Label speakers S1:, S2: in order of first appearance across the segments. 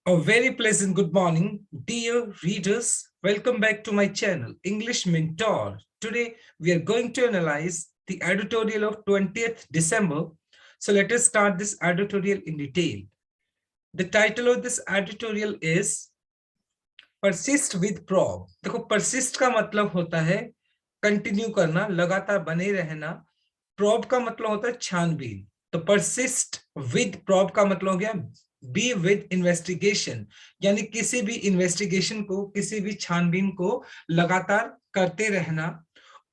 S1: A very pleasant good morning, dear readers. Welcome back to my channel, English Mentor. Today, we are going to analyze the editorial of 20th December. So let us start this editorial in detail. The title of this editorial is Persist with Probe. देखो, persist का मतलब होता है continue करना, लगातार बने रहना. Probe का मतलब होता है छानबीन. तो परसिस्ट विद प्रोब का मतलब हो गया बी विद इन्वेस्टिगेशन, यानी किसी भी इन्वेस्टिगेशन को, किसी भी छानबीन को लगातार करते रहना.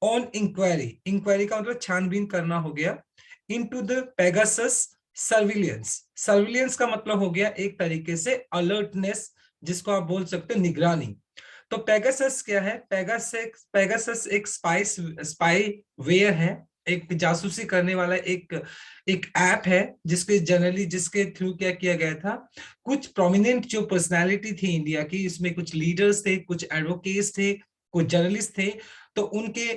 S1: ऑन इंक्वायरी, इंक्वायरी का मतलब छानबीन करना हो गया. Into the Pegasus surveillance, surveillance का मतलब हो गया एक तरीके से अलर्टनेस, जिसको आप बोल सकते हो निगरानी. तो पेगासस क्या है? पेगासस एक स्पाईवेयर है, एक जासूसी करने वाला एक ऐप है, जिसके थ्रू क्या किया गया था, कुछ प्रोमिनेंट जो पर्सनालिटी थी इंडिया की, इसमें कुछ लीडर्स थे, कुछ एडवोकेट्स थे, कुछ जर्नलिस्ट थे. तो उनके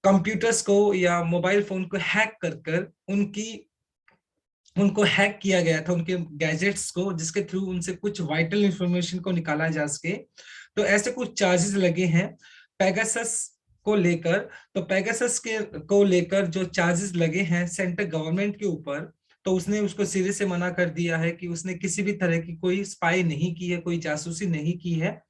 S1: कंप्यूटर्स को या मोबाइल फोन को हैक कर उनको हैक किया गया था, उनके गैजेट्स को, जिसके थ्रू उनसे कुछ वाइटल इंफॉर्मेशन को निकाला जा सके. तो ऐसे कुछ चार्जेस लगे हैं पेगासस को लेकर. तो पेगासस को लेकर जो चार्जेस लगे हैं सेंट्रल गवर्नमेंट के ऊपर, तो उसने उसको सिरे से मना कर दिया है कि उसने किसी भी तरह की कोई स्पाई नहीं की है, कोई जासूसी नहीं की है.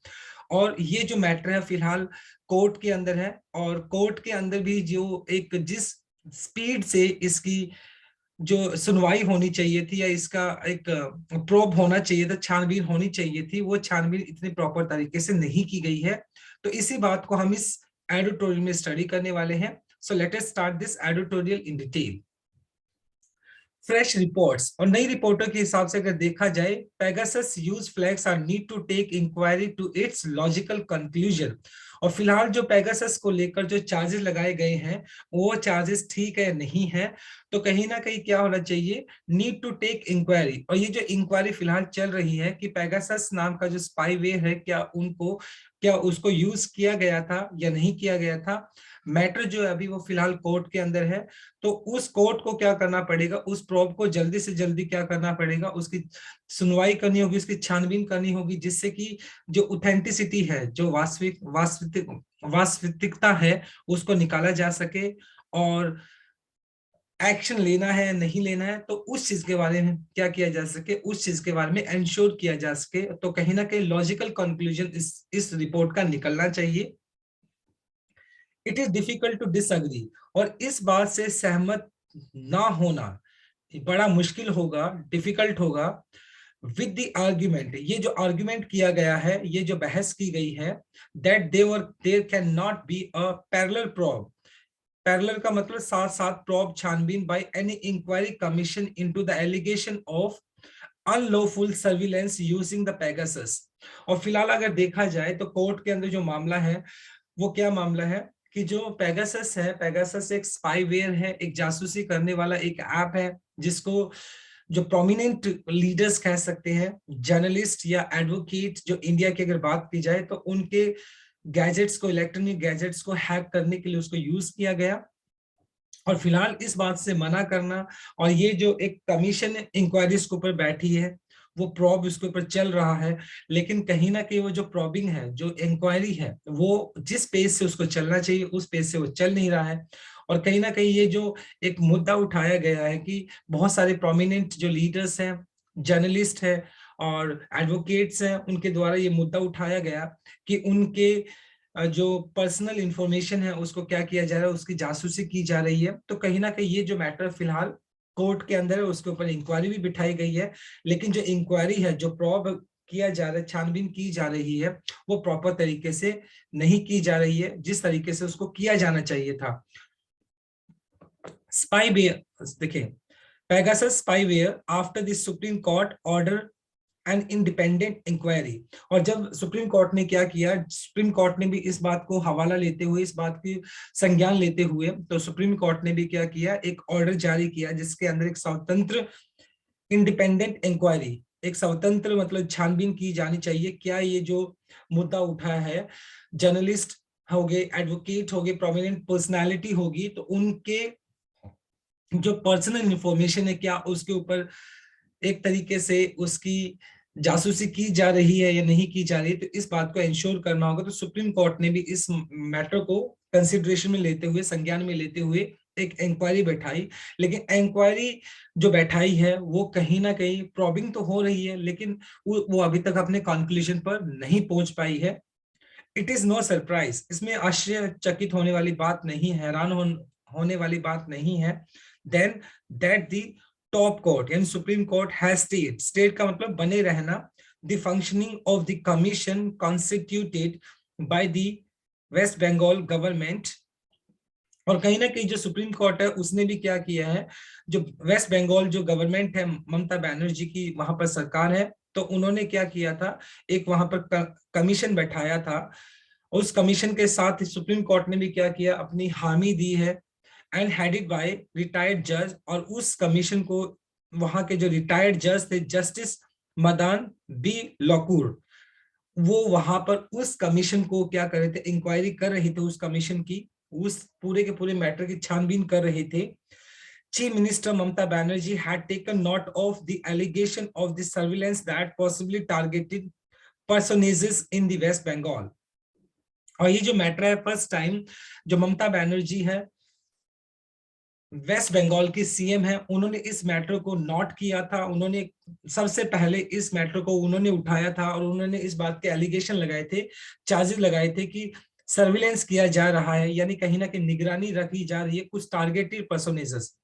S1: और ये जो मैटर है फिलहाल कोर्ट के अंदर है, और कोर्ट के अंदर भी जो एक जिस स्पीड से इसकी जो सुनवाई होनी चाहिए थी, या इसका एक प्रोब होना चाहिए था, छानबीन होनी चाहिए थी, वो छानबीन इतनी प्रॉपर तरीके से नहीं की गई है. तो इसी बात को हम इस एडिटोरियल में स्टडी करने वाले हैं. So let us start this editorial in detail. Fresh reports और नई रिपोर्टों के हिसाब से अगर देखा जाए, Pegasus use flags are need to take inquiry to its logical conclusion. और फिलहाल जो पेगासस को लेकर जो चार्जेस लगाए गए हैं, वो चार्जेस ठीक है नहीं है. तो कहीं ना कहीं क्या होना चाहिए, नीड टू टेक इंक्वायरी. और ये जो इंक्वायरी फिलहाल चल रही है कि पेगासस नाम का जो स्पाईवेयर है, क्या उसको यूज किया गया था या नहीं किया गया था, मैटर जो है अभी वो फिलहाल कोर्ट के अंदर है. तो उस कोर्ट को क्या करना पड़ेगा, उस प्रोब को जल्दी से जल्दी क्या करना पड़ेगा, उसकी सुनवाई करनी होगी, उसकी छानबीन करनी होगी, जिससे कि जो ऑथेंटिसिटी है, जो वास्तविकता है, उसको निकाला जा सके. और एक्शन लेना है नहीं लेना है, तो उस चीज के बारे में क्या किया जा सके, उस चीज के बारे में एंश्योर किया जा सके. तो कहीं ना कहीं लॉजिकल कंक्लूजन इस रिपोर्ट का निकलना चाहिए. It is difficult to disagree, और इस बात से सहमत ना होना बड़ा मुश्किल होगा, डिफिकल्ट होगा. विद द आर्ग्यूमेंट, ये जो आर्ग्यूमेंट किया गया है, ये जो बहस की गई है, that there can not be a parallel probe. Parallel का मतलब साथ साथ प्रोब छानबीन by any inquiry commission into the allegation of unlawful surveillance using the Pegasus. और फिलहाल अगर देखा जाए तो कोर्ट के अंदर जो मामला है, वो क्या मामला है कि जो पेगासस है, पेगासस एक स्पाईवेयर है, एक जासूसी करने वाला एक ऐप है, जिसको जो प्रोमिनेंट लीडर्स कह सकते हैं, जर्नलिस्ट या एडवोकेट, जो इंडिया की अगर बात की जाए, तो उनके गैजेट्स को, इलेक्ट्रॉनिक गैजेट्स को हैक करने के लिए उसको यूज किया गया. और फिलहाल इस बात से मना करना, और ये जो एक कमीशन इंक्वायरीज के ऊपर बैठी है, वो प्रॉब इसके ऊपर चल रहा है, लेकिन कहीं ना कहीं वो जो प्रॉबिंग है, जो इंक्वायरी है, वो जिस पेज से उसको चलना चाहिए उस पेज से वो चल नहीं रहा है. और कहीं ना कहीं ये जो एक मुद्दा उठाया गया है कि बहुत सारे प्रोमिनेंट जो लीडर्स हैं, जर्नलिस्ट हैं और एडवोकेट्स हैं, उनके द्वारा ये मुद्दा उठाया गया कि उनके जो पर्सनल इंफॉर्मेशन है उसको क्या किया जा रहा है, उसकी जासूसी की जा रही है. तो कहीं ना कहीं ये जो मैटर फिलहाल कोर्ट के अंदर है, उसके ऊपर इंक्वायरी भी बिठाई गई है, लेकिन जो इंक्वायरी है, जो प्रोब किया जा रहा है, छानबीन की जा रही है, वो प्रॉपर तरीके से नहीं की जा रही है, जिस तरीके से उसको किया जाना चाहिए था. स्पाईवेयर, देखिए, Pegasus spyware after the supreme court order an independent inquiry. और जब सुप्रीम कोर्ट ने क्या किया, सुप्रीम कोर्ट ने भी इस बात को हवाला लेते हुए, इस बात की संज्ञान लेते हुए, तो सुप्रीम कोर्ट ने भी क्या किया, एक ऑर्डर जारी किया, जिसके अंदर एक स्वतंत्र इंडिपेंडेंट इंक्वायरी, एक स्वतंत्र मतलब छानबीन की जानी चाहिए. क्या ये जो मुद्दा उठा है, जर्नलिस्ट हो गए, एडवोकेट हो गए, प्रोमिनेंट पर्सनालिटी होगी, तो उनके जो पर्सनल इंफॉर्मेशन है, क्या उसके ऊपर एक तरीके से उसकी जासूसी की जा रही है या नहीं की जा रही है, तो इस बात को इंश्योर करना होगा। तो सुप्रीम कोर्ट ने भी इस मैटर को कंसिडरेशन में लेते हुए, संज्ञान में लेते हुए एक इंक्वायरी बैठाई। लेकिन इंक्वायरी जो बैठाई है वो कहीं ना कहीं प्रॉबिंग तो हो रही है, लेकिन वो अभी तक अपने कंक्लूजन पर नहीं पहुंच पाई है। इट इज नो सरप्राइज, इसमें आश्चर्यचकित होने वाली बात नहीं, होने वाली बात नहीं है। Then that the top court यानी सुप्रीम कोर्ट हैज स्टेट का मतलब बने रहना, the functioning of the commission constituted by the West Bengal government. और कहीं ना कहीं जो सुप्रीम कोर्ट है उसने भी क्या किया है, जो वेस्ट बंगाल जो गवर्नमेंट है, ममता बनर्जी की वहां पर सरकार है, तो उन्होंने क्या किया था, एक वहां पर कमीशन बैठाया था। उस कमीशन के साथ सुप्रीम कोर्ट ने भी क्या किया, अपनी हामी दी है, एंड हेडेड बाय रिटायर्ड जज। और उस कमीशन को वहां के जो रिटायर्ड जज थे, जस्टिस मदान बी लोकुर, वो वहां पर उस कमीशन को क्या कर रहे थे, इंक्वायरी कर रहे थे उस कमीशन की, उस पूरे के पूरे मैटर की छानबीन कर रहे थे। Chief Minister Mamata Banerjee had taken note of the allegation of the surveillance that possibly targeted personages in the West Bengal। और ये जो मैटर है, फर्स्ट टाइम जो ममता बनर्जी है, वेस्ट बंगाल की सीएम है, उन्होंने इस मैटर को नोट किया था। उन्होंने सबसे पहले इस मैटर को उन्होंने उठाया था और उन्होंने इस बात के एलिगेशन लगाए थे, चार्जेस लगाए थे कि सर्विलेंस किया जा रहा है, यानी कहीं ना कहीं निगरानी रखी जा रही है कुछ टारगेटेड पर्सोनेजेस।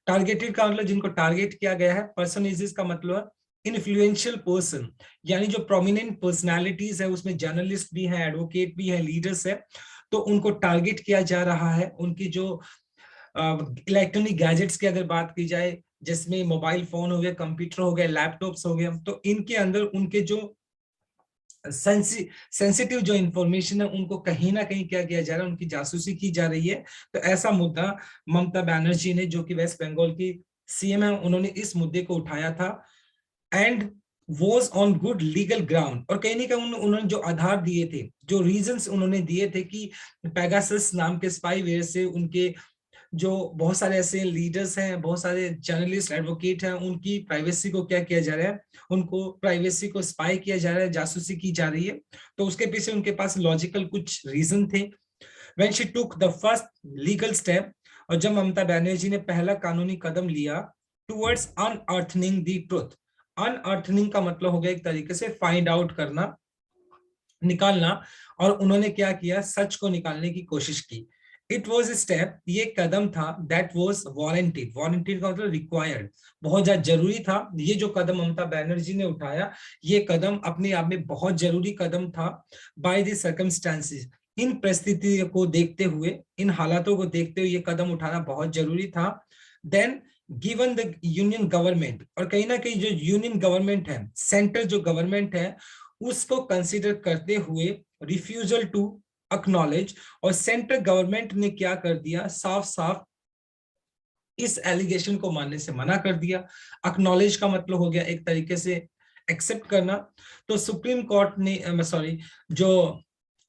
S1: टारगेटेड का मतलब जिनको टारगेट किया गया है, पर्सोनेजेस का मतलब इन्फ्लुएंशियल पर्सन, यानी जो प्रोमिनेंट पर्सनालिटीज है, उसमें जर्नलिस्ट भी है, एडवोकेट भी है, लीडर्स है, तो उनको टारगेट किया जा रहा है। उनकी जो इलेक्ट्रॉनिक गैजेट्स की अगर बात की जाए, जिसमें मोबाइल फोन हो गया, कंप्यूटर हो गया, लैपटॉप्स हो गया, तो इनके अंदर उनके जो सेंसिटिव जो इंफॉर्मेशन है उनको कहीं ना कहीं क्या किया जा रहा है, उनकी जासूसी की जा रही है। तो ऐसा मुद्दा ममता बनर्जी ने, जो कि वेस्ट बंगाल की सीएम है, उन्होंने इस मुद्दे को उठाया था, and was on good legal ground. और कहीं ना कहीं उन्होंने जो आधार दिए थे, जो रीजंस उन्होंने दिए थे कि पेगासस नाम के स्पाईवेयर से उनके जो बहुत सारे ऐसे लीडर्स हैं, बहुत सारे जर्नलिस्ट, एडवोकेट हैं, उनकी प्राइवेसी को क्या किया जा रहा है, उनको प्राइवेसी को स्पाई किया जा रहा है, जासूसी की जा रही है। तो उसके पीछे उनके पास लॉजिकल कुछ रीजन थे। When she took the first legal step, और जब ममता बनर्जी ने पहला कानूनी कदम लिया टुवर्ड्स अनअर्थनिंग द ट्रुथ। अनअर्थनिंग का मतलब हो गया एक तरीके से फाइंड आउट करना, निकालना, और उन्होंने क्या किया, सच को निकालने की कोशिश की। इट वॉज स्टेप, ये कदम था, दैट वॉज वॉरंटेड। वॉरंटेड का मतलब रिक्वायर्ड, बहुत ज्यादा जरूरी था। ये जो कदम ममता बनर्जी ने उठाया, ये कदम अपने आप में बहुत जरूरी कदम था। बाय द सर्कमस्टांसेस, इन परिस्थिति को देखते हुए, इन हालातों को देखते हुए ये कदम उठाना बहुत जरूरी था। Then given the union government, और कहीं ना कहीं जो यूनियन गवर्नमेंट है, सेंट्रल जो गवर्नमेंट है, उसको कंसीडर करते हुए रिफ्यूजल टू एक्नॉलेज। और सेंट्रल गवर्नमेंट ने क्या कर दिया, साफ साफ इस एलिगेशन को मानने से मना कर दिया। एक्नॉलेज का मतलब हो गया एक तरीके से एक्सेप्ट करना। तो सुप्रीम कोर्ट ने, सॉरी, जो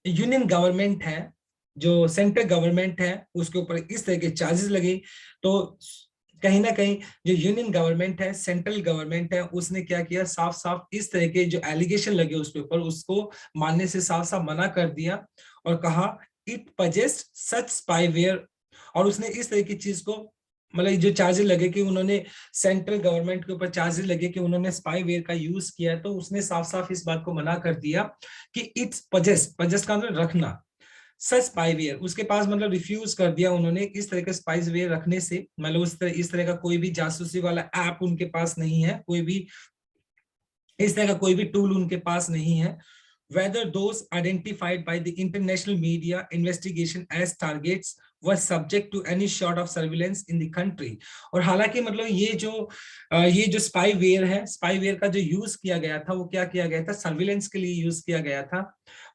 S1: यूनियन गवर्नमेंट है, जो सेंट्रल गवर्नमेंट है, उसके ऊपर इस तरह के चार्जेस लगे। तो कहीं ना कहीं जो यूनियन गवर्नमेंट है, सेंट्रल गवर्नमेंट है, उसने क्या किया, साफ साफ इस तरह के जो एलिगेशन लगे उसके ऊपर, उसको मानने से साफ साफ मना कर दिया और कहा इट पजेस्ट सच स्पाईवेयर। और उसने इस तरह की चीज को, मतलब जो चार्जेस लगे कि उन्होंने सेंट्रल गवर्नमेंट के ऊपर चार्जेस लगे कि उन्होंने स्पाईवेयर का यूज किया है, तो उसने साफ साफ इस बात को मना कर दिया कि इट्स पजेस्ट, पजेस्ट का मतलब रखना, सच स्पाईवेयर, उसके पास मतलब रिफ्यूज कर दिया उन्होंने इस तरह के स्पाईवेयर रखने से। मतलब इस तरह का कोई भी जासूसी वाला ऐप उनके पास नहीं है, कोई भी इस तरह का कोई भी टूल उनके पास नहीं है। whether those identified by the international media investigation as targets were subject to any sort of surveillance in the country। और हालांकि मतलब ये जो स्पाईवेयर है, स्पाईवेयर का जो यूज किया गया था, वो क्या किया गया था, सर्विलेंस के लिए यूज किया गया था।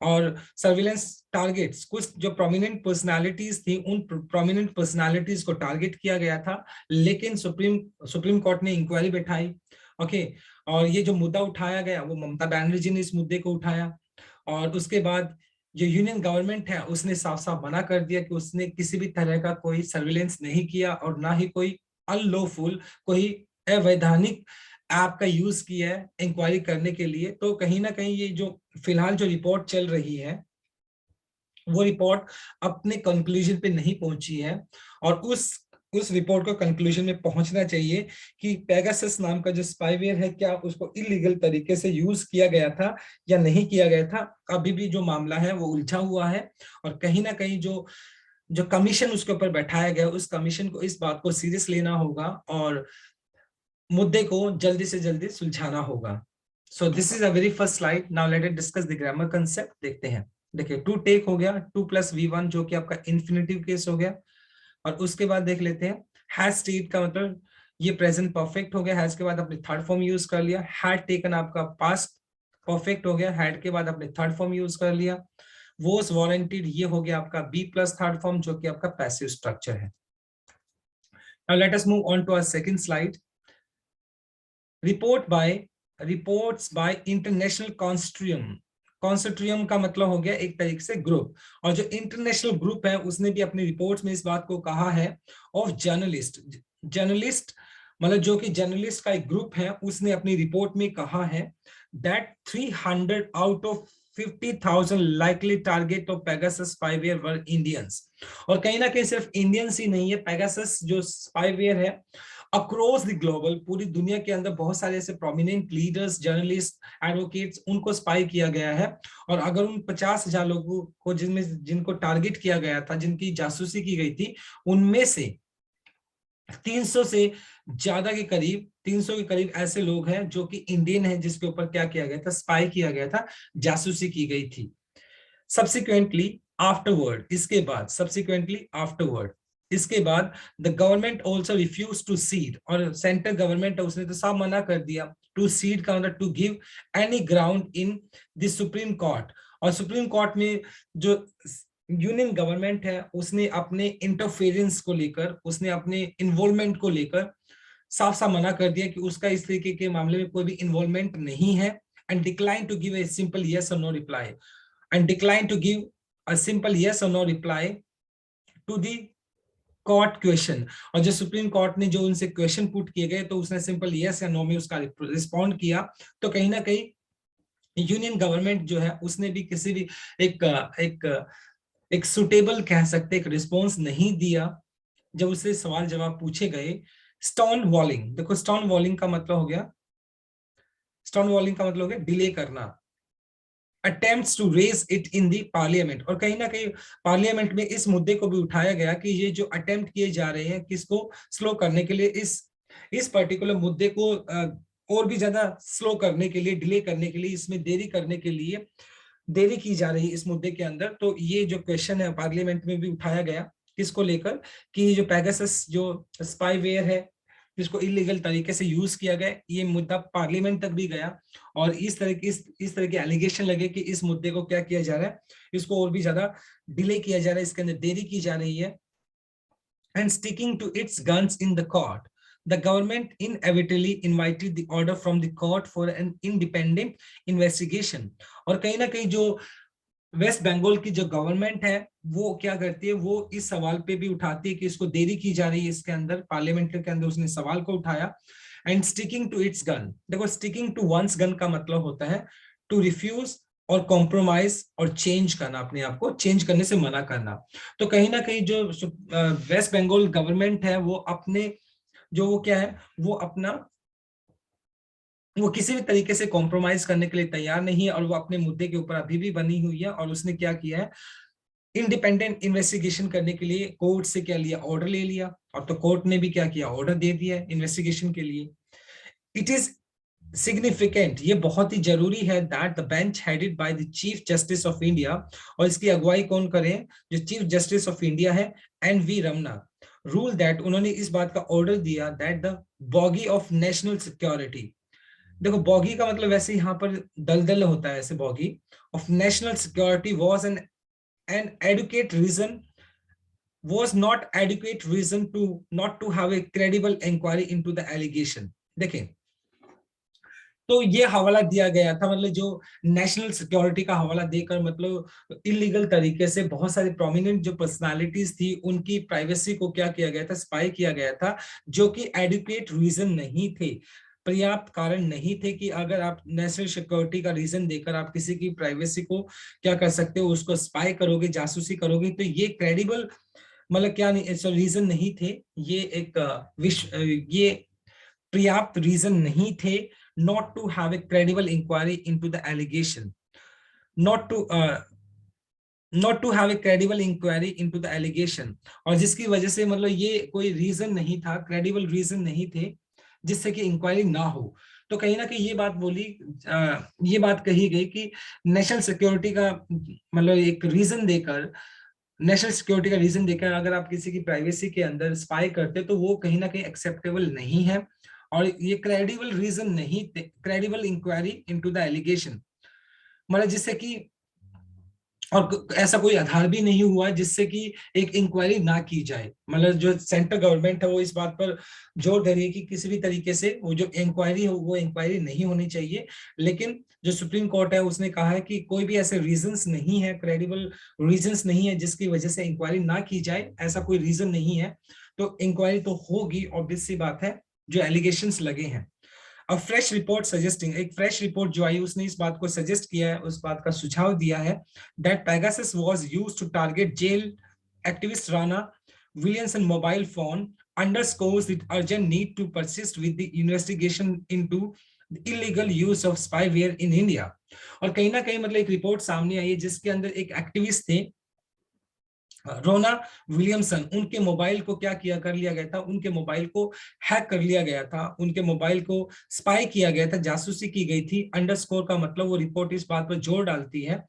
S1: और सर्विलेंस टारगेट्स, कुछ जो प्रोमिनेंट पर्सनालिटीज थी, उन प्रोमिनेंट पर्सनालिटीज को टारगेट किया गया था। लेकिन सुप्रीम कोर्ट ने इंक्वायरी बैठाई, ओके, और ये जो मुद्दा उठाया गया, वो ममता बनर्जी ने इस मुद्दे को उठाया। और उसके बाद जो यूनियन गवर्नमेंट है, उसने साफ साफ मना कर दिया कि उसने किसी भी तरह का कोई सर्विलेंस नहीं किया, और ना ही कोई अनलॉफुल, कोई अवैधानिक ऐप का यूज किया है इंक्वायरी करने के लिए। तो कहीं ना कहीं ये जो फिलहाल जो रिपोर्ट चल रही है वो रिपोर्ट अपने कंक्लूजन पे नहीं पहुंची है, और उस रिपोर्ट को कंक्लूजन में पहुंचना चाहिए कि पेगासस नाम का जो स्पाईवेयर है क्या उसको इलीगल तरीके से यूज किया गया था या नहीं किया गया था। अभी भी जो मामला है वो उलझा हुआ है, और कहीं ना कहीं जो जो कमीशन उसके ऊपर बैठाया गया उस कमीशन को इस बात को सीरियस लेना होगा और मुद्दे को जल्दी से जल्दी सुलझाना होगा। So this is a very first slide. Now let us discuss the grammar concept. देखते हैं। देखिए टू टेक हो गया, 2+V1 जो कि आपका इन्फिनेटिव केस हो गया, और उसके बाद देख लेते हैं हैज स्टेट का मतलब ये प्रेजेंट परफेक्ट हो गया। हैज के बाद आपने थर्ड फॉर्म यूज कर लिया। हैड टेकन आपका पास्ट परफेक्ट हो गया। हैड के बाद आपने थर्ड फॉर्म यूज कर लिया। वॉज वारंटेड ये हो गया आपका बी प्लस थर्ड फॉर्म जो कि आपका पैसिव स्ट्रक्चर है। Now let us move on to our second slide. Reports by international consortium. Consortium का मतलब हो गया एक तरीके से ग्रुप, और जो इंटरनेशनल ग्रुप है उसने भी अपनी रिपोर्ट्स में इस बात को कहा है ऑफ जर्नलिस्ट। जर्नलिस्ट मतलब जो कि जर्नलिस्ट का एक ग्रुप है, उसने अपनी रिपोर्ट में कहा है that 300 out of 50,000 likely target of Pegasus spyware were Indians. और कहीं ना कहीं सिर्फ इंडियंस ही नहीं है, पेगासस जो स्पाईवेयर है अक्रॉस द ग्लोबल, पूरी दुनिया के अंदर बहुत सारे ऐसे प्रोमिनेंट लीडर्स, जर्नलिस्ट, एडवोकेट्स, उनको स्पाई किया गया है। और अगर उन 50,000 लोगों को जिनको टारगेट किया गया था, जिनकी जासूसी की गई थी, उनमें से 300 से ज्यादा के करीब 300 के करीब ऐसे लोग हैं जो कि इंडियन हैं, जिसके ऊपर क्या किया गया था, स्पाई किया गया था, जासूसी की गई थी। सब्सिक्वेंटली आफ्टरवर्ड, इसके बाद सब्सिक्वेंटली आफ्टरवर्ड इसके बाद the government also refuse to cede, और सेंट्रल गवर्नमेंट है उसने तो साफ मना कर दिया। टू सीड का मतलब to give any ground in the supreme court, और सुप्रीम कोर्ट में जो यूनियन गवर्नमेंट है उसने अपने इंटरफेरेंस को लेकर, उसने अपने इन्वॉल्वमेंट को लेकर साफ साफ मना कर दिया कि उसका इस तरीके के मामले में कोई भी इन्वॉल्वमेंट नहीं है, and decline to give a simple yes और no reply, and decline to give a simple yes or no reply to the court question। और जो सुप्रीम कोर्ट ने जो उनसे क्वेश्चन पुट किए गए तो उसने सिंपल यस या नो में उसका रिस्पॉन्ड किया। तो कहीं ना कहीं यूनियन गवर्नमेंट जो है उसने भी किसी भी एक एक एक सुटेबल कह सकते एक रिस्पॉन्स नहीं दिया जब उससे सवाल जवाब पूछे गए। स्टोन वॉलिंग, देखो स्टोन वॉलिंग का मतलब हो गया, स्टोन वॉलिंग का मतलब हो गया डिले करना, attempts to raise it in the parliament। और कहीं ना कहीं पार्लियामेंट में इस मुद्दे को भी उठाया गया कि ये जो अटेम्प्ट किए जा रहे हैं किसको स्लो करने के लिए, इस पर्टिकुलर मुद्दे को और भी ज्यादा स्लो करने के लिए, डिले करने के लिए, इसमें देरी करने के लिए देरी की जा रही है इस मुद्दे के अंदर। तो ये जो क्वेश्चन है पार्लियामेंट में भी उठाया गया, किसको लेकर कि जो पेगासस जो स्पाईवेयर है जिसको इलीगल तरीके से यूज किया गया, ये मुद्दा पार्लियामेंट तक भी गया, और इस तरह के एलिगेशन लगे कि इस मुद्दे को क्या किया जा रहा है, इसको और भी ज्यादा डिले किया जा रहा है, इसके अंदर देरी की जा रही है। And sticking to its guns in the court, the government inevitably invited the order from the court for an independent investigation। और कहीं ना कहीं जो वेस्ट बंगाल की जो गवर्नमेंट है वो क्या करती है, वो इस सवाल पे भी उठाती है कि इसको देरी की जा रही है इसके अंदर, पार्लियामेंट के अंदर उसने सवाल को उठाया। And sticking to its gun, देखो स्टिकिंग टू वंस गन का मतलब होता है टू रिफ्यूज और कॉम्प्रोमाइज और चेंज करना, अपने आप को चेंज करने से मना करना। तो कहीं ना कहीं जो वेस्ट बंगाल गवर्नमेंट है वो अपने जो वो क्या है, वो किसी भी तरीके से कॉम्प्रोमाइज करने के लिए तैयार नहीं है, और वो अपने मुद्दे के ऊपर अभी भी बनी हुई है। और उसने क्या किया है, इंडिपेंडेंट इन्वेस्टिगेशन करने के लिए कोर्ट से क्या लिया, ऑर्डर ले लिया, और तो कोर्ट ने भी क्या किया, ऑर्डर दे दिया इन्वेस्टिगेशन के लिए। इट इज सिग्निफिकेंट, ये बहुत ही जरूरी है that the bench headed by the chief justice of India, और इसकी अगुवाई कौन करें, जो चीफ जस्टिस ऑफ इंडिया है NV रमना, रूल दैट, उन्होंने इस बात का ऑर्डर दिया that the bogey of national security, देखो बॉगी का मतलब वैसे यहाँ पर दलदल होता है, ऐसे bogey of national security was an adequate reason, was not adequate reason to not to have a credible inquiry into the allegation। देखें तो ये हवाला दिया गया था, मतलब जो नेशनल सिक्योरिटी का हवाला देकर मतलब इलीगल तरीके से बहुत सारे प्रोमिनेंट जो पर्सनालिटीज थी उनकी प्राइवेसी को क्या किया गया था, स्पाई किया गया था, जो कि एडुकेट रीजन नहीं थे। पर्याप्त कारण नहीं थे कि अगर आप नेशनल सिक्योरिटी का रीजन देकर आप किसी की प्राइवेसी को क्या कर सकते हो, उसको स्पाई करोगे, जासूसी करोगे, तो ये क्रेडिबल मतलब क्या नहीं, रीजन नहीं थे। ये एक ये पर्याप्त रीजन नहीं थे not to have a credible inquiry into the allegation, not to not to have a credible inquiry into the allegation, और जिसकी वजह से मतलब ये कोई रीजन नहीं था, क्रेडिबल रीजन नहीं थे जिससे कि इंक्वायरी ना हो। तो कहीं ना कहीं ये बात ये बात कही गई कि नेशनल सिक्योरिटी का मतलब एक रीजन देकर, नेशनल सिक्योरिटी का रीजन देकर अगर आप किसी की प्राइवेसी के अंदर स्पाई करते तो वो कहीं ना कहीं एक्सेप्टेबल नहीं है, और ये क्रेडिबल रीजन नहीं, credible inquiry into the allegation, मतलब जिससे कि और ऐसा कोई आधार भी नहीं हुआ जिससे कि एक इंक्वायरी ना की जाए। मतलब जो सेंट्रल गवर्नमेंट है वो इस बात पर जोर दे रही है कि किसी भी तरीके से वो जो इंक्वायरी हो वो इंक्वायरी नहीं होनी चाहिए, लेकिन जो सुप्रीम कोर्ट है उसने कहा है कि कोई भी ऐसे रीजंस नहीं है, क्रेडिबल रीजंस नहीं है जिसकी वजह से इंक्वायरी ना की जाए, ऐसा कोई रीजन नहीं है, तो इंक्वायरी तो होगी, ऑब्वियस सी बात है, जो एलिगेशंस लगे हैं। A fresh report suggesting, एक fresh report जो आई उसने इस बात को suggest किया है, उस बात का सुझाव दिया है that Pegasus was used to target jail activist Rana Williamson mobile phone underscores the urgent need to persist with the investigation into the illegal use of spyware in India। और कहीं ना कहीं मतलब एक रिपोर्ट सामने आई है जिसके अंदर एक एक्टिविस्ट थे रोना विलियमसन, उनके मोबाइल को क्या किया कर लिया गया था, उनके मोबाइल को हैक कर लिया गया था, उनके मोबाइल को स्पाई किया गया था, जासूसी की गई थी। अंडरस्कोर का मतलब वो रिपोर्ट इस बात पर जोर डालती है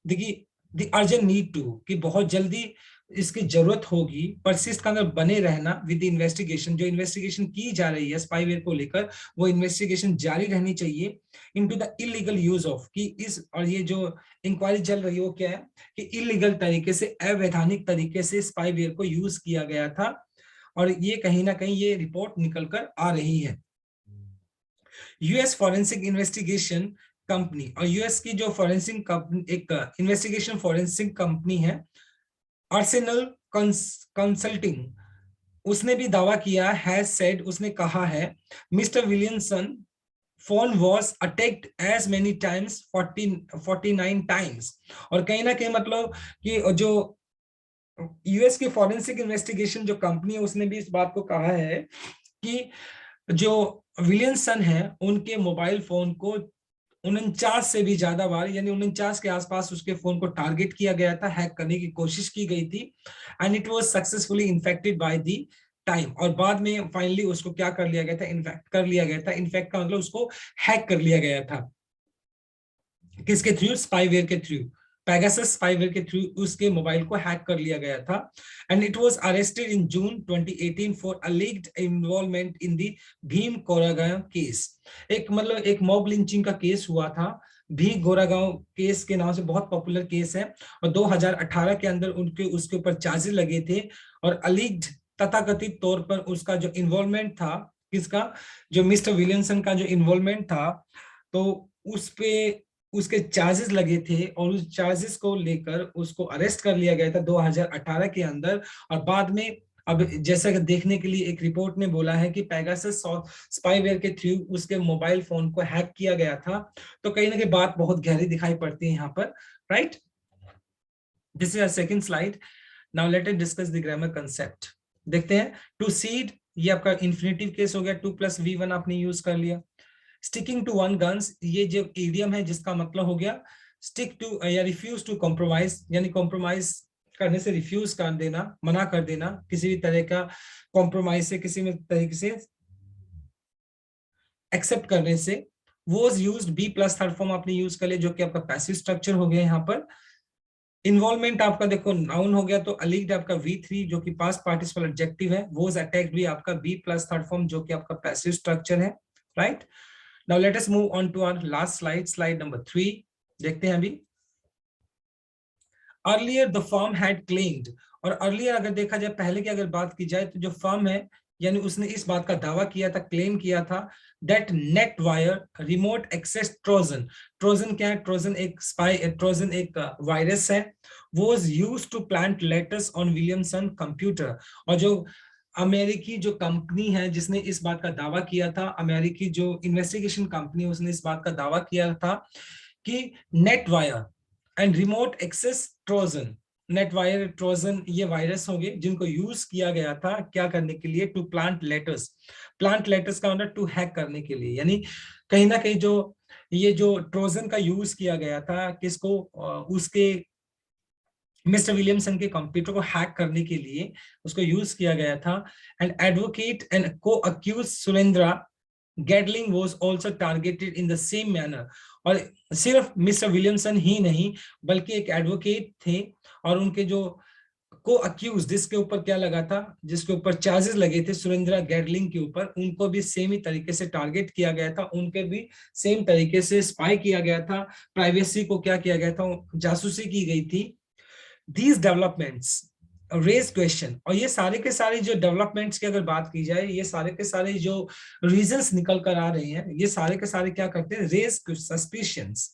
S1: देखिए द अर्जेंट नीड टू, कि बहुत जल्दी इसकी जरूरत होगी, परसिस्ट का अंदर बने रहना विद इन्वेस्टिगेशन, जो इन्वेस्टिगेशन की जा रही है स्पाईवेयर को लेकर वो इन्वेस्टिगेशन जारी रहनी चाहिए into the illegal use of, कि इस और ये जो इंक्वायरी चल रही है वो क्या है कि इलीगल तरीके से, अवैधानिक तरीके से स्पाईवेयर को यूज किया गया था, और ये कहीं ना कहीं ये रिपोर्ट निकल कर आ रही है। यूएस फॉरेंसिक इन्वेस्टिगेशन कंपनी, और यूएस की जो फॉरेंसिक कंपनी, एक इन्वेस्टिगेशन फॉरेंसिक कंपनी है आर्सेनल कंसल्टिंग, उसने भी दावा किया है, सेड, उसने कहा है mister Williamson phone was attacked as many times 49 times, और कहीं ना कहीं मतलब कि जो यूएस की फॉरेंसिक इन्वेस्टिगेशन जो कंपनी है उसने भी इस बात को कहा है कि जो विलियमसन है उनके मोबाइल फोन को 49 से भी ज्यादा बार, यानी 49 के आसपास उसके फोन को टारगेट किया गया था, हैक करने की कोशिश की गई थी, and it was successfully infected by the time, और बाद में फाइनली उसको क्या कर लिया गया था, इन्फेक्ट कर लिया गया था। इन्फेक्ट का मतलब उसको हैक कर लिया गया था, किसके थ्रू, स्पाईवेयर के थ्रू, पेगासस स्पाईवेयर के थ्रू उसके मोबाइल को हैक कर लिया गया था, and it was arrested in June 2018 for alleged involvement in the Bhim Koregaon case. एक मतलब एक मॉब लिंचिंग का केस हुआ था, भीम गोरागांव केस के नाम से बहुत पॉपुलर केस है, और 2018 के अंदर उनके उसके ऊपर चार्जेस लगे थे, और अलीग्ड तथाकथित तौर पर उसका जो इन्वॉल्वमेंट था, किसका, जो मिस्टर विलियमसन का जो इन्वॉल्वमेंट था, तो उस पे उसके चार्जेस लगे थे, और उस चार्जेस को लेकर उसको अरेस्ट कर लिया गया था 2018 के अंदर। और बाद में अब जैसा कि देखने के लिए एक रिपोर्ट ने बोला है कि पेगासस स्पाईवेयर के थ्रू उसके मोबाइल फोन को हैक किया गया था, तो कहीं ना कहीं बात बहुत गहरी दिखाई पड़ती है यहाँ पर, right. This is a second slide. Now let us discuss the grammar concept. देखते हैं, टू सीड, ये आपका इन्फिनेटिव केस हो गया, 2+V1 आपने यूज कर लिया। स्टिकिंग टू वन गन्स, ये जो इडियम है जिसका मतलब हो गया स्टिक टू या रिफ्यूज टू कॉम्प्रोमाइज, यानी कॉम्प्रोमाइज करने से रिफ्यूज कर देना, मना कर देना, किसी भी तरह का कॉम्प्रोमाइज से, किसी भी तरीके से एक्सेप्ट करने से। Was used, B plus third form आपने यूज कर लिया जो कि आपका पैसिव स्ट्रक्चर हो गया यहाँ पर। इन्वॉल्वमेंट आपका देखो नाउन हो गया, तो अलीग्ड आपका V3 जो कि पास्ट पार्टिसिपल एडजेक्टिव है, वॉज अटैक्ड भी आपका बी प्लस थर्ड फॉर्म जो कि आपका पैसिव स्ट्रक्चर है, right. Now let us move on to our last slide, slide number 3. देखते हैं अभी। Earlier the firm had claimed, और earlier अगर देखा जाए, पहले की अगर बात की जाए, तो जो फर्म है यानी उसने इस बात का दावा किया था, क्लेम किया था, that NetWire remote access Trojan, Trojan क्या है, ट्रोजन एक स्पाई, ट्रोजन एक वायरस है, was used to plant letters on Williamson computer, और जो अमेरिकी जो कंपनी है जिसने इस बात का दावा किया था, अमेरिकी जो इन्वेस्टिगेशन कंपनी उसने इस बात का दावा किया था कि NetWire and remote access Trojan, NetWire Trojan ये वायरस होंगे जिनको यूज किया गया था क्या करने के लिए, to plant letters. Plant letters का मतलब टू हैक करने के लिए, यानी कहीं ना कहीं जो ये जो ट्रोजन का यूज किया गया था किसको, उसके मिस्टर विलियमसन के कंप्यूटर को हैक करने के लिए उसको यूज किया गया था। एंड एडवोकेट एंड को accused Surendra Gadling was also targeted in the same manner. और सिर्फ मिस्टर विलियमसन ही नहीं बल्कि एक एडवोकेट थे और उनके जो को अक्यूज जिसके ऊपर क्या लगा था, जिसके ऊपर चार्जेस लगे थे सुरेंद्रा गैडलिंग के ऊपर, उनको भी सेम ही तरीके से टारगेट किया गया था, उनके भी सेम तरीके से स्पाई किया गया था, प्राइवेसी को क्या किया गया था, जासूसी की गई थी। these developments रेज क्वेश्चन, और ये सारे के सारे जो डेवलपमेंट्स की अगर बात की जाए, ये सारे के सारे जो रीजंस निकल कर आ रहे हैं, ये सारे के सारे क्या करते हैं, रेज सस्पिशंस।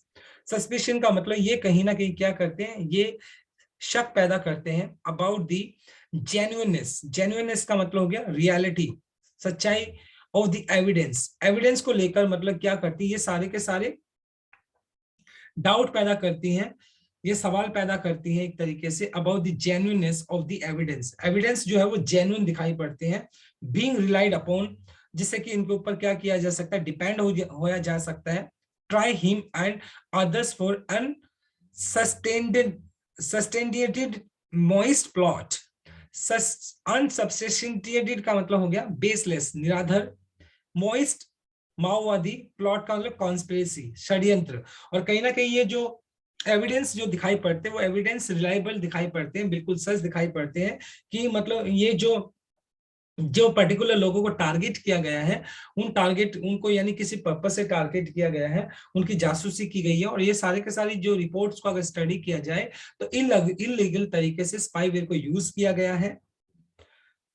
S1: सस्पिशन का मतलब ये कहीं ना कहीं क्या करते हैं, ये शक पैदा करते हैं अबाउट दी जेन्युइननेस। जेन्युइननेस का मतलब हो गया रियलिटी, सच्चाई ऑफ द एविडेंस। एविडेंस को लेकर मतलब क्या करती है, ये सारे के सारे डाउट पैदा करती हैं, ये सवाल पैदा करती हैं एक तरीके say about the genuineness of the evidence. Evidence जो है वो जेन्युइन दिखाई पड़ते हैं, बीइंग रिलाइड अपॉन, जिससे कि इनके ऊपर क्या किया जा सकता है, डिपेंड होया जा सकता है। Try him and others for unsubstantiated Maoist plot. Unsubstantiated का मतलब हो गया बेसलेस, निराधार। मॉइस्ट माओवादी, प्लॉट का मतलब कॉन्स्पिरेसी, षड्यंत्र। और कहीं ना कहीं ये जो एविडेंस जो दिखाई पड़ते हैं वो एविडेंस रिलायबल दिखाई पड़ते हैं, बिल्कुल सच दिखाई पड़ते हैं कि मतलब ये जो जो पर्टिकुलर लोगों को टारगेट किया गया है, उन टारगेट उनको यानी किसी पर्पस से टारगेट किया गया है, उनकी जासूसी की गई है। और ये सारे के सारी जो रिपोर्ट्स को अगर स्टडी किया जाए तो इलीगल तरीके से स्पाईवेयर को यूज किया गया है।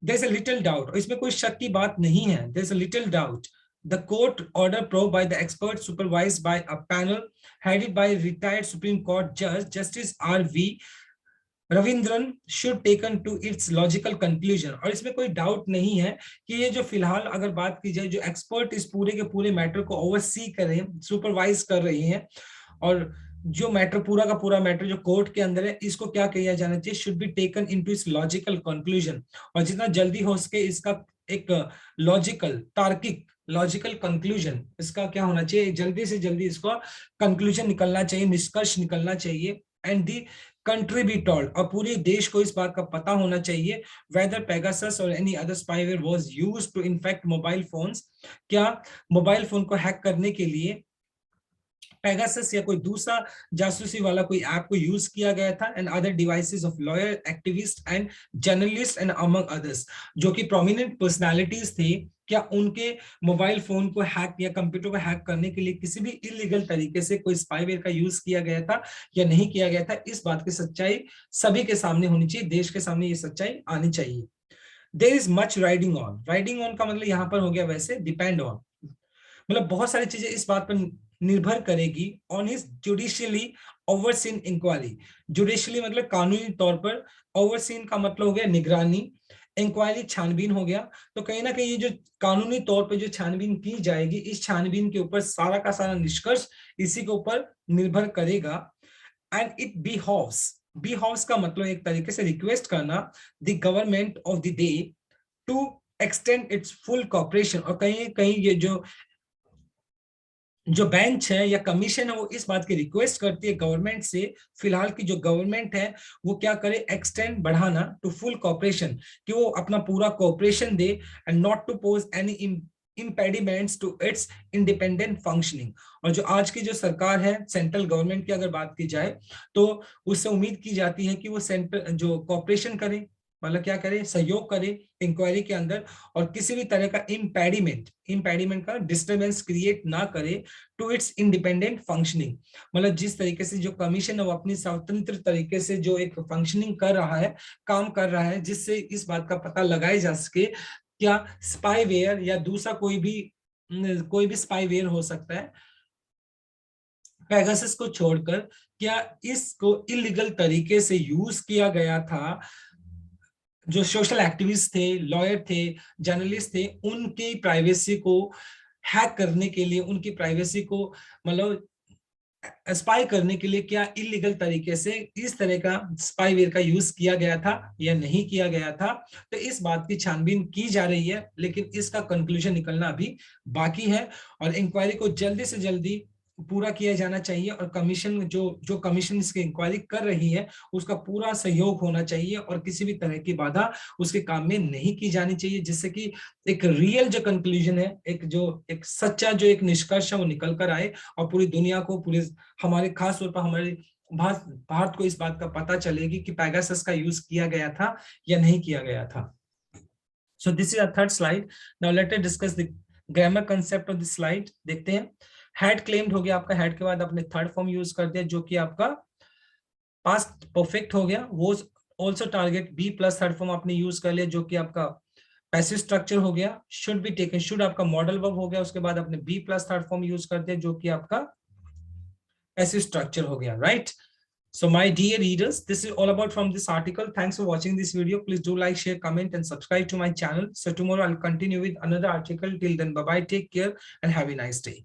S1: There is a little doubt, इसमें कोई शक की बात नहीं है, there is a little doubt the court order probe by the expert supervised by a panel headed by retired Supreme Court Judge Justice R.V. Ravindran should taken to its logical conclusion। और इसमें कोई डाउट नहीं है कि ये जो फिलहाल अगर बात की जाए, जो एक्सपर्ट इस पूरे के पूरे मैटर को ओवरसी कर रहे हैं, सुपरवाइज कर रही हैं, और जो मैटर पूरा का पूरा मैटर जो कोर्ट के अंदर है, इसको क्या किया जाना चाहिए, should be taken into its logical conclusion. और जितना जल्दी हो सके इसका एक लॉजिकल, तार्किक लॉजिकल कंक्लूजन इसका क्या होना चाहिए, जल्दी से जल्दी इसका कंक्लूजन निकलना चाहिए, निष्कर्ष निकलना चाहिए। And the country be told, और पूरे देश को इस बात का पता होना चाहिए वेदर पेगासस और any other spyware was used to infect mobile phones. क्या मोबाइल फोन को हैक करने के लिए पेगासस या कोई दूसरा जासूसी वाला कोई ऐप को यूज किया गया था, and other devices of lawyer, activist and journalist and among others, जो कि प्रोमिनेंट पर्सनालिटीज थे, क्या उनके मोबाइल फोन को हैक या कंप्यूटर को हैक करने के लिए किसी भी इलीगल तरीके से कोई स्पाईवेयर का यूज किया गया था या नहीं किया गया था, इस बात की सच्चाई सभी के सामने होनी चाहिए, देश के सामने ये सच्चाई आनी चाहिए। There is much riding on, riding on का मतलब यहाँ पर हो गया वैसे डिपेंड ऑन, मतलब बहुत सारी चीजें इस बात पर निर्भर करेगी on his judicially overseen inquiry. Judicially मतलब कानूनी तौर पर, ओवरसीन का मतलब हो गया निगरानी, इंक्वायरी छानबीन हो गया। तो कहीं ना कहीं ये जो कानूनी तौर पे जो छानबीन की जाएगी, इस छानबीन के ऊपर सारा का सारा निष्कर्ष इसी के ऊपर निर्भर करेगा। एंड इट बी हाउस का मतलब एक तरीके से रिक्वेस्ट करना the government of the day to extend its full cooperation. और कहीं कहीं ये जो बेंच है या कमीशन है वो इस बात की रिक्वेस्ट करती है गवर्नमेंट से, फिलहाल की जो गवर्नमेंट है वो क्या करे, एक्सटेंड बढ़ाना टू फुल कॉपरेशन, कि वो अपना पूरा कॉपरेशन दे and not to pose any impediments to its independent functioning। और जो आज की जो सरकार है सेंट्रल गवर्नमेंट की अगर बात की जाए तो उससे उम्मीद की जाती है कि वो सेंट्रल जो कॉपरेशन करे, मतलब क्या करे, सहयोग करे इंक्वायरी के अंदर, और किसी भी तरह का इम्पेडिमेंट का डिस्टर्बेंस क्रिएट ना करे टू इट्स इंडिपेंडेंट फंक्शनिंग। मतलब जिस तरीके से जो कमीशन है वो अपनी स्वतंत्र तरीके से जो एक फंक्शनिंग कर रहा है, काम कर रहा है, जिससे इस बात का पता लगाया जा सके क्या स्पाईवेयर या दूसरा कोई भी स्पाईवेयर हो सकता है पेगासस को छोड़कर, क्या इसको इलीगल तरीके से यूज किया गया था जो सोशल एक्टिविस्ट थे, लॉयर थे, जर्नलिस्ट थे, उनकी प्राइवेसी को हैक करने के लिए, उनकी प्राइवेसी को मतलब स्पाई करने के लिए क्या इलीगल तरीके से इस तरह का स्पाईवेयर का यूज किया गया था या नहीं किया गया था, तो इस बात की छानबीन की जा रही है, लेकिन इसका कंक्लूजन निकलना अभी बाकी है। और इंक्वायरी को जल्दी से जल्दी पूरा किया जाना चाहिए, और कमीशन जो जो कमीशन इसकी इंक्वायरी कर रही है उसका पूरा सहयोग होना चाहिए, और किसी भी तरह की बाधा उसके काम में नहीं की जानी चाहिए, जिससे कि एक रियल जो कंक्लूजन है, एक सच्चा जो एक निष्कर्ष है वो निकल कर आए, और पूरी दुनिया को, पूरे हमारे खास तौर पर हमारे भारत को इस बात का पता चलेगी कि पेगासस का यूज किया गया था या नहीं किया गया था। So this is a third slide. Now let us discuss the grammar concept of this slide. देखते हैं, हैड क्लेम्ड हो गया आपका, हैड के बाद आपने थर्ड फॉर्म यूज कर दिया जो कि आपका पास्ट परफेक्ट हो गया। वो also target B plus third form आपने यूज कर लिया जो कि आपका पैसिव स्ट्रक्चर हो गया। शुड बी टेकन, शुड आपका मॉडल वर्ब हो गया, उसके बाद आपने B plus third form use कर दिया जो कि आपका पैसिव स्ट्रक्चर हो गया, right? So my dear readers, this is all about from this article. Thanks for watching this video. Please do like, share, comment and subscribe to my channel. So tomorrow I'll continue with another article. Till then, bye bye, take care and have a nice day.